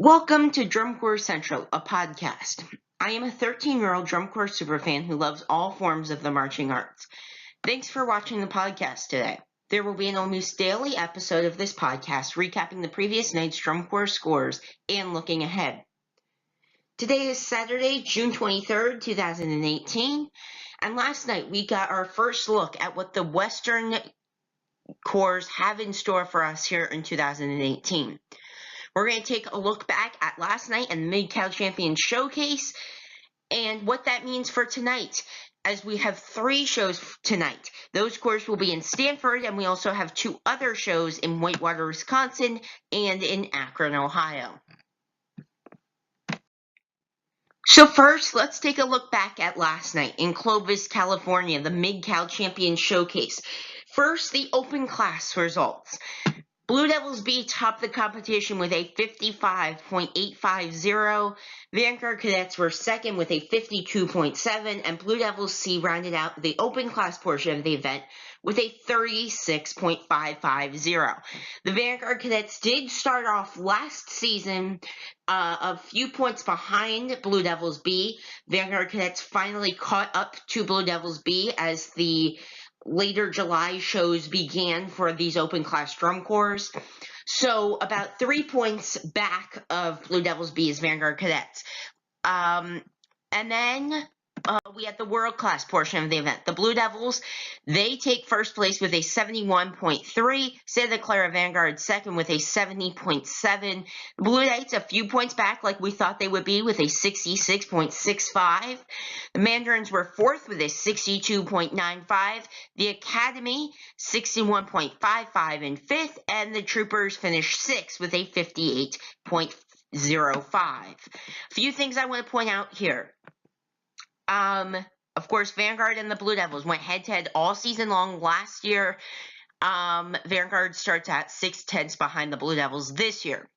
Welcome to Drum Corps Central, a podcast. I am a 13-year-old drum corps superfan who loves all forms of the marching arts. Thanks for watching the podcast today. There will be an almost daily episode of this podcast recapping the previous night's drum corps scores and looking ahead. Today is Saturday, June 23rd, 2018, and last night we got our first look at what the Western Corps have in store for us here in 2018. We're going to take a look back at last night and the MidCal Champions Showcase and what that means for tonight, as we have 3 shows tonight. Those corps will be in Stanford, and we also have 2 other shows in Whitewater, Wisconsin, and in Akron, Ohio. So first, let's take a look back at last night in Clovis, California, the MidCal Champions Showcase. First, the open class results. Blue Devils B topped the competition with a 55.850. Vanguard Cadets were second with a 52.7, and Blue Devils C rounded out the open class portion of the event with a 36.550. The Vanguard Cadets did start off last season a few points behind Blue Devils B. Vanguard Cadets finally caught up to Blue Devils B as the later July shows began for these open class drum corps. So about 3 points back of Blue Devils B is Vanguard Cadets. And then we had the world class portion of the event. The Blue Devils, they take first place with a 71.3. Santa Clara Vanguard second with a 70.7. The Blue Knights a few points back like we thought they would be with a 66.65. The Mandarins were fourth with a 62.95. The Academy 61.55 in fifth, and the Troopers finished sixth with a 58.05. A few things I want to point out here. Of course, Vanguard and the Blue Devils went head-to-head all season long last year. Vanguard starts at 6/10 behind the Blue Devils this year.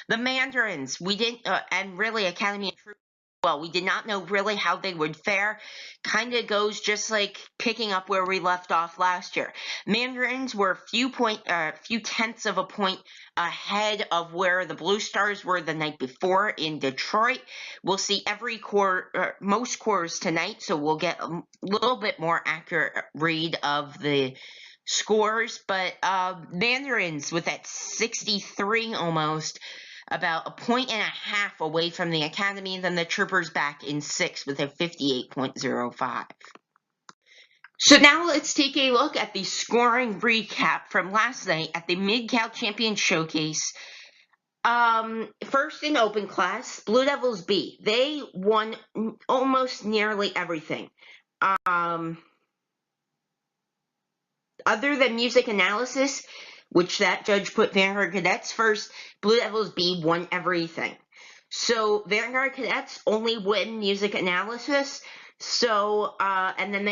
The Mandarins, we didn't, and really Academy and Troopers, well, we did not know really how they would fare. Kind of goes just like picking up where we left off last year. Mandarins were a few tenths of a point ahead of where the Blue Stars were the night before in Detroit. We'll see every corps, most corps tonight, so we'll get a little bit more accurate read of the scores. But Mandarins with that 63 almost, about a point and a half away from the Academy, and then the Troopers back in sixth with a 58.05. So now let's take a look at the scoring recap from last night at the MidCal Champions Showcase. First in open class, Blue Devils B. They won almost nearly everything. Other than music analysis, which that judge put Vanguard Cadets first, Blue Devils B won everything. So Vanguard Cadets only win music analysis. So, and then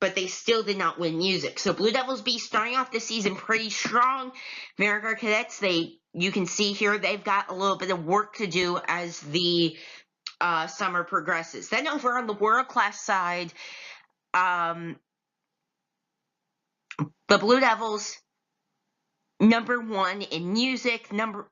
but they still did not win music. So Blue Devils B starting off the season pretty strong. Vanguard Cadets, you can see here, they've got a little bit of work to do as the summer progresses. Then over on the world class side, the Blue Devils, number 1 in music, number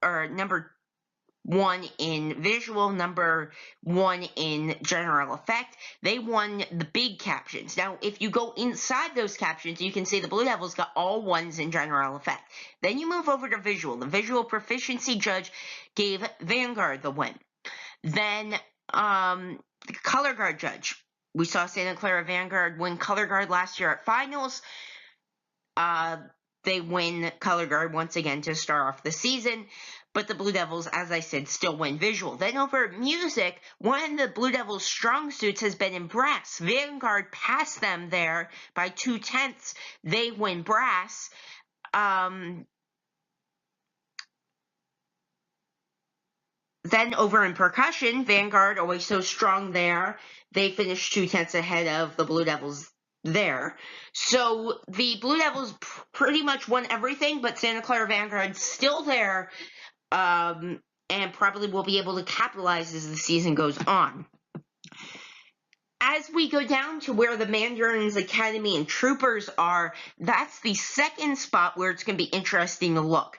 1 in visual, number 1 in general effect. They won the big captions. Now, if you go inside those captions, you can see the Blue Devils got all 1s in general effect. Then you move over to visual. The visual proficiency judge gave Vanguard the win. Then the color guard judge. We saw Santa Clara Vanguard win color guard last year at finals. They win color guard once again to start off the season, but the Blue Devils, as I said, still win visual. Then over music, one of the Blue Devils' strong suits has been in brass. Vanguard passed them there by 2/10. They win brass. Then over in percussion, Vanguard, always so strong there, they finished 2/10 ahead of the Blue Devils there. So the Blue Devils pretty much won everything, but Santa Clara Vanguard still there, and probably will be able to capitalize as the season goes on. As we go down to where the Mandarins, Academy, and Troopers are, that's the second spot where it's going to be interesting to look.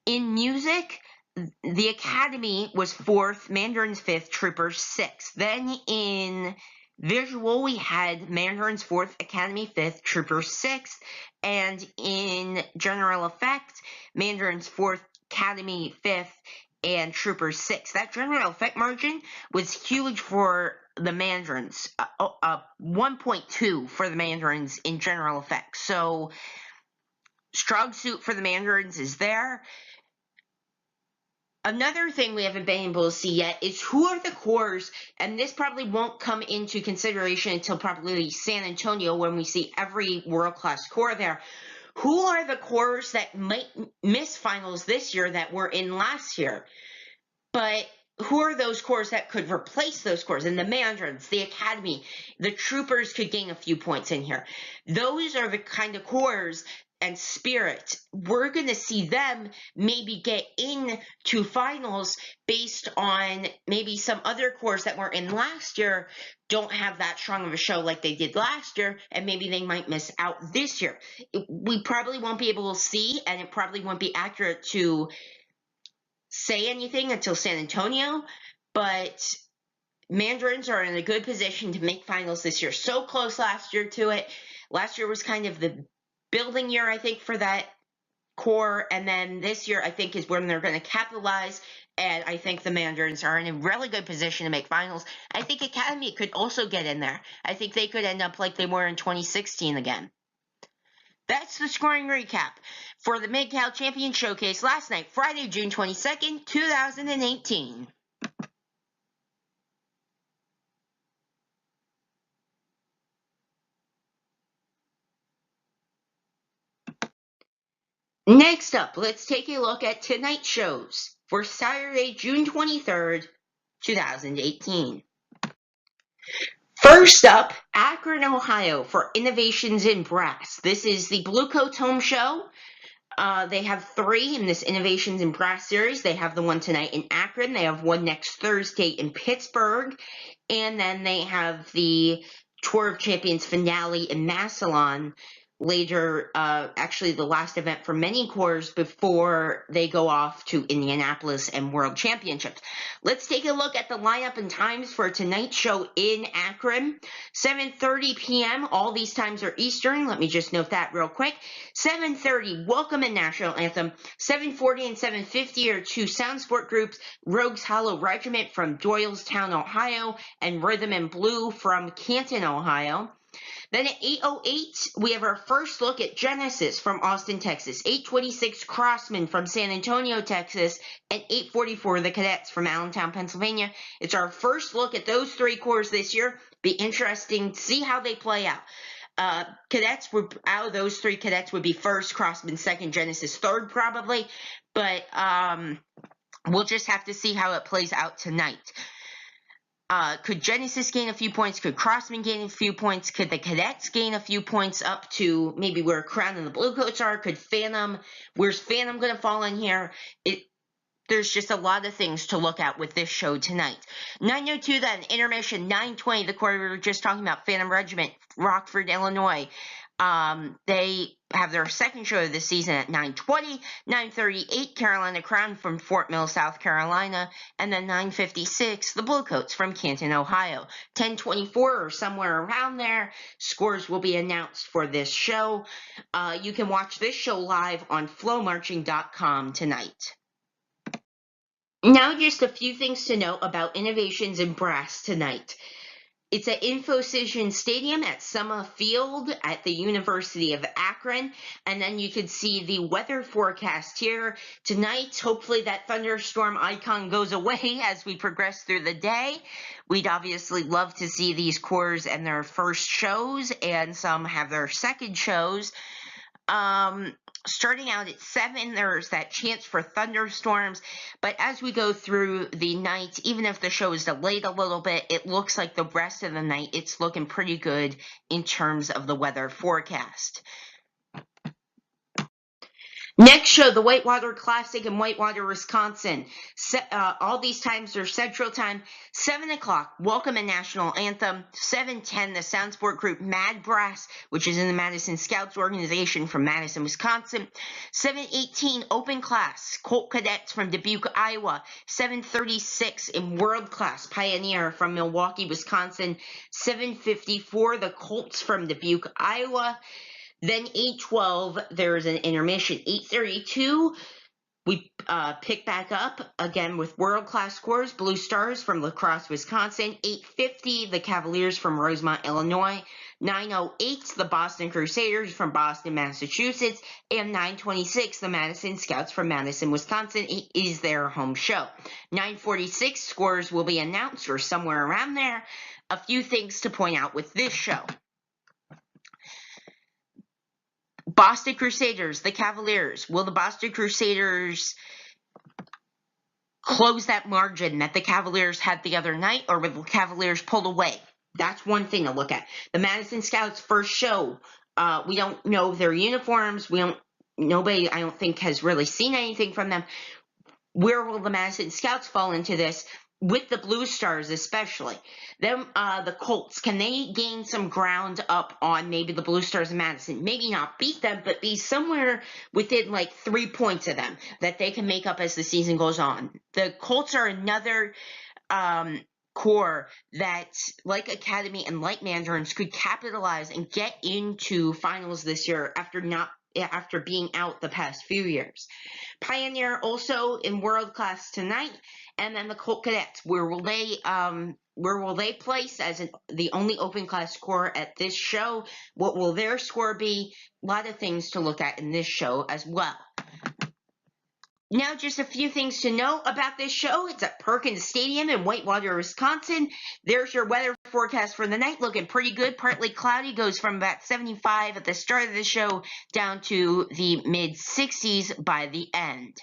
In music, the Academy was 4th, Mandarins 5th, Troopers 6th. Then in Visual, we had Mandarins 4th, Academy 5th, Troopers 6th. And in General Effect, Mandarins 4th, Academy 5th, and Troopers 6th. That General Effect margin was huge for the Mandarins. 1.2 for the Mandarins in General Effect. So, strong suit for the Mandarins is there. Another thing we haven't been able to see yet is who are the cores, and this probably won't come into consideration until probably San Antonio when we see every world-class core there. Who are the cores that might miss finals this year that were in last year? But who are those cores that could replace those cores? And the Mandarins, the Academy, the Troopers could gain a few points in here. Those are the kind of cores and spirit. We're going to see them maybe get into finals based on maybe some other cores that were in last year don't have that strong of a show like they did last year, and maybe they might miss out this year. We probably won't be able to see, and it probably won't be accurate to say anything until San Antonio, but Mandarins are in a good position to make finals this year. So close last year to it. Last year was kind of the building year, I think, for that core, and then this year, I think, is when they're going to capitalize, and I think the Mandarins are in a really good position to make finals. I think Academy could also get in there. I think they could end up like they were in 2016 again. That's the scoring recap for the MidCal Champions Showcase last night, Friday, June 22nd, 2018. Next up, let's take a look at tonight's shows for Saturday, June 23rd, 2018. First up, Akron, Ohio for Innovations in Brass. This is the Bluecoats home show. They have 3 in this Innovations in Brass series. They have the one tonight in Akron. They have one next Thursday in Pittsburgh. And then they have the Tour of Champions finale in Massillon later, actually the last event for many cores before they go off to Indianapolis and World Championships. Let's take a look at the lineup and times for tonight's show in Akron. 7:30 p.m. All these times are Eastern. Let me just note that real quick. 7:30, Welcome and National Anthem. 7:40 and 7:50 are 2 sound sport groups, Rogues Hollow Regiment from Doylestown, Ohio, and Rhythm and Blue from Canton, Ohio. Then at 8:08, we have our first look at Genesis from Austin, Texas. 8:26, Crossman from San Antonio, Texas. And 8:44, the Cadets from Allentown, Pennsylvania. It's our first look at those 3 cores this year. Be interesting to see how they play out. Cadets would, out of those 3, Cadets would be first, Crossman second, Genesis third probably. But we'll just have to see how it plays out tonight. Could Genesis gain a few points? Could Crossman gain a few points? Could the Cadets gain a few points up to maybe where Crown and the Bluecoats are? Could Phantom, where's Phantom going to fall in here? There's just a lot of things to look at with this show tonight. 9:02 then, intermission. 9:20, the core we were just talking about, Phantom Regiment, Rockford, Illinois. They have their second show of the season at 9:20, 9:38, Carolina Crown from Fort Mill, South Carolina, and then 9:56, the Bluecoats from Canton, Ohio. 10:24 or somewhere around there, scores will be announced for this show. You can watch this show live on flowmarching.com tonight. Now just a few things to note about Innovations in Brass tonight. It's at Infocision Stadium at Summer Field at the University of Akron. And then you can see the weather forecast here tonight. Hopefully that thunderstorm icon goes away as we progress through the day. We'd obviously love to see these cores and their first shows, and some have their second shows. Starting out at 7, there's that chance for thunderstorms, but as we go through the night, even if the show is delayed a little bit, it looks like the rest of the night, it's looking pretty good in terms of the weather forecast. Next show, the Whitewater Classic in Whitewater, Wisconsin. All these times are Central Time. 7 o'clock, Welcome and National Anthem. 7:10, the Sound Sport group Mad Brass, which is in the Madison Scouts organization from Madison, Wisconsin. 7:18, Open Class, Colt Cadets from Dubuque, Iowa. 7:36, in World Class, Pioneer from Milwaukee, Wisconsin. 7:54, the Colts from Dubuque, Iowa. Then 8:12, there's an intermission. 8:32, we pick back up again with world-class scores. Blue Stars from La Crosse, Wisconsin. 8:50, the Cavaliers from Rosemont, Illinois. 9:08, the Boston Crusaders from Boston, Massachusetts. And 9:26, the Madison Scouts from Madison, Wisconsin. It is their home show. 9:46, scores will be announced or somewhere around there. A few things to point out with this show. Boston Crusaders, the Cavaliers. Will the Boston Crusaders close that margin that the Cavaliers had the other night, or will the Cavaliers pull away? That's one thing to look at. The Madison Scouts' first show, we don't know their uniforms. Nobody, I don't think, has really seen anything from them. Where will the Madison Scouts fall into this? With the Blue Stars especially. Then the Colts, can they gain some ground up on maybe the Blue Stars of Madison? Maybe not beat them, but be somewhere within like 3 points of them that they can make up as the season goes on. The Colts are another core that, like Academy and like Mandarins, could capitalize and get into finals this year after being out the past few years. Pioneer also in World Class tonight. And then the Colt Cadets, where will they place as the only open class score at this show? What will their score be? A lot of things to look at in this show as well. Now, just a few things to know about this show. It's at Perkins Stadium in Whitewater, Wisconsin. There's your weather forecast for the night, looking pretty good. Partly cloudy, goes from about 75 at the start of the show down to the mid-60s by the end.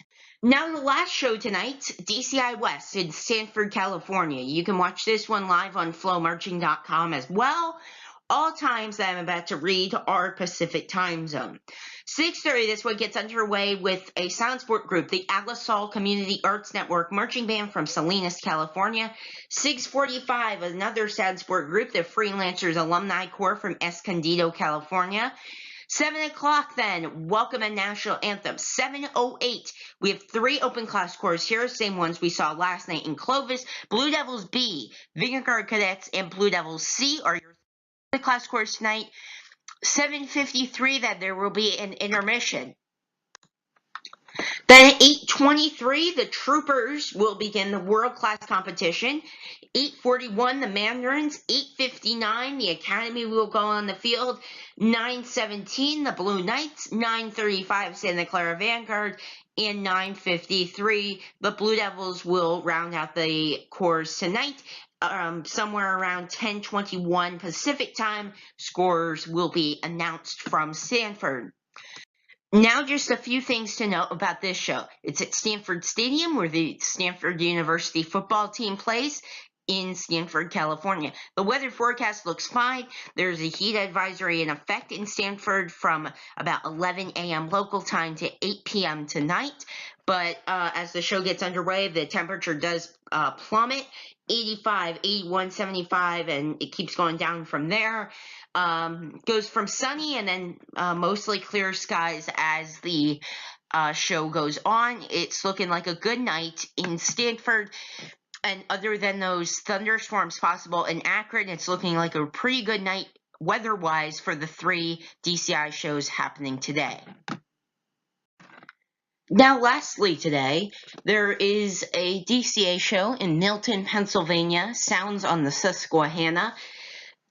Now, the last show tonight, DCI West in Stanford, California. You can watch this one live on flowmarching.com as well. All times that I'm about to read are Pacific time zone. 6:30, this one gets underway with a sound sport group, the Alisol Community Arts Network Marching Band from Salinas, California. 6:45, another sound sport group, the Freelancers Alumni Corps from Escondido, California. 7 o'clock then, Welcome and National Anthem. 7:08, we have 3 open class scores here, same ones we saw last night in Clovis. Blue Devils B, Vanguard Cadets, and Blue Devils C are your class scores tonight. 7:53, then there will be an intermission. Then at 8:23, the Troopers will begin the World Class competition. 8:41, the Mandarins. 8:59, the Academy will go on the field. 9:17, the Blue Knights. 9:35, Santa Clara Vanguard. And 9:53, the Blue Devils will round out the cores tonight. Somewhere around 10:21 Pacific time, scores will be announced from Stanford. Now, just a few things to note about this show. It's at Stanford Stadium, where the Stanford University football team plays in Stanford, California. The weather forecast looks fine. There's a heat advisory in effect in Stanford from about 11 a.m. local time to 8 p.m. tonight. But as the show gets underway, the temperature does plummet. 85, 81, 75, and it keeps going down from there. Goes from sunny and then mostly clear skies as the show goes on. It's looking like a good night in Stanford. And other than those thunderstorms possible in Akron, it's looking like a pretty good night weather-wise for the 3 DCI shows happening today. Now, lastly today, there is a DCA show in Milton, Pennsylvania, Sounds on the Susquehanna.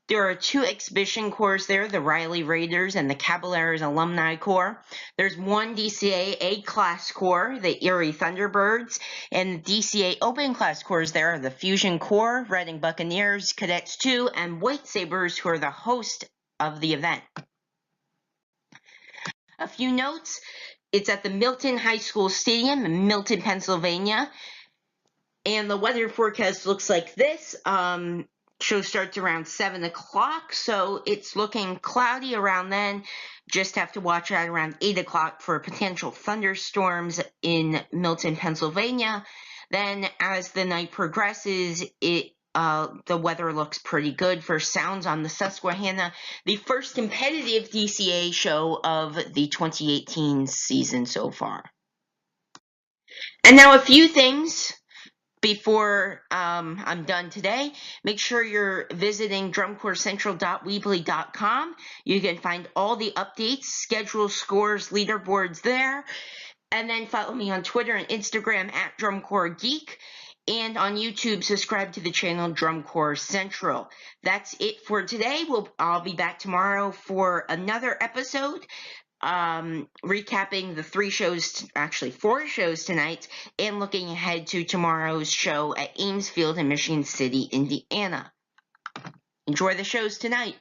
There are 2 exhibition corps there, the Riley Raiders and the Caballeros Alumni Corps. There's 1 DCA A-Class Corps, the Erie Thunderbirds, and the DCA Open Class Corps there are the Fusion Corps, Reading Buccaneers, Cadets 2, and White Sabres, who are the host of the event. A few notes. It's at the Milton High School Stadium in Milton, Pennsylvania. And the weather forecast looks like this. Show starts around 7 o'clock, so it's looking cloudy around then. Just have to watch out around 8 o'clock for potential thunderstorms in Milton, Pennsylvania. Then as the night progresses, the weather looks pretty good for Sounds on the Susquehanna, the first competitive DCA show of the 2018 season so far. And now a few things before I'm done today. Make sure you're visiting drumcorpscentral.weebly.com. You can find all the updates, schedules, scores, leaderboards there. And then follow me on Twitter and Instagram at DrumCorpsGeek. And on YouTube, subscribe to the channel Drum Corps Central. That's it for today. I'll be back tomorrow for another episode, recapping the 4 shows tonight, and looking ahead to tomorrow's show at Ames Field in Michigan City, Indiana. Enjoy the shows tonight.